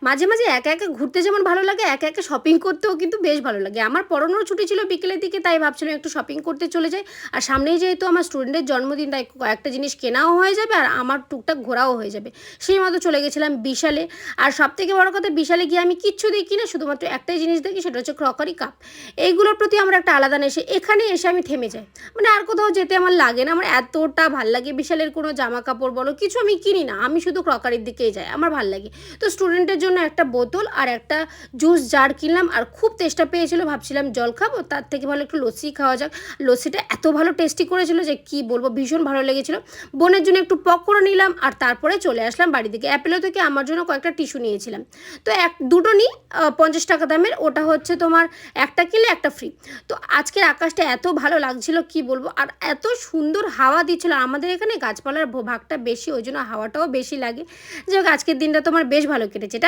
মাঝে, মাঝে একা, একা ঘুরতে যেমন ভালো লাগে, একা, একা শপিং করতেও কিন্তু বেশ ভালো লাগে। আমার পড়ানোর ছুটি ছিল বিকেলের দিকে, তাই ভাবছিলাম একটু শপিং করতে চলে যাই। আর সামনেই যেহেতু আমার স্টুডেন্টের জন্মদিন, তাই কয়েকটা জিনিস কেনাও হয়ে যাবে আর আমার টুকটাক ঘোরাও হয়ে যাবে। সেই মতো চলে গেছিলাম বিশালে। আর সবথেকে বড় কথা, বিশালে গিয়ে আমি কিচ্ছু দেখি না, শুধুমাত্র একটাই জিনিস দেখি, সেটা হচ্ছে ক্রকারি কাপ। এইগুলোর প্রতি আমার একটা আলাদা নেশা। এখানে এসে আমি থেমে যাই। মানে আর কোথাও যেতে আমার লাগে না। আমার এতটা ভাল লাগে, বিশালের কোনো জামা কাপড় বলো, কিছু আমি কিনি না। আমি শুধু ক্রকারির দিকেই যাই, আমার ভাল লাগে। তো স্টুডেন্টের জন্য একটা বোতল আর একটা জুস জার কিনলাম। আর খুব তেষ্টা পেয়েছিল, ভাবছিলাম জল খাবো, তার থেকে ভালো একটু লস্যি খাওয়া যাক। লস্যিটা এত ভালো টেস্টি করেছিল যে কি বলবো, ভীষণ ভালো লেগেছিল। বোনের জন্য একটু পক করে নিলাম আর তারপরে চলে আসলাম বাড়ি থেকে। অ্যাপেলো থেকে আমার জন্য কয়েকটা টিস্যু নিয়েছিলাম। তো দুটো নিই, 50 টাকা দামের। ওটা হচ্ছে তোমার একটা কিনলে একটা ফ্রি। তো আজকের আকাশটা এত ভালো লাগছিল কি বলবো, আর এত সুন্দর হাওয়া দিচ্ছিল। আমাদের এখানে গাছপালার ভাগটা বেশি, ওই জন্য হাওয়াটাও বেশি লাগে। যাই হোক, আজকের দিনটা তোমার বেশ ভালো কেটেছে।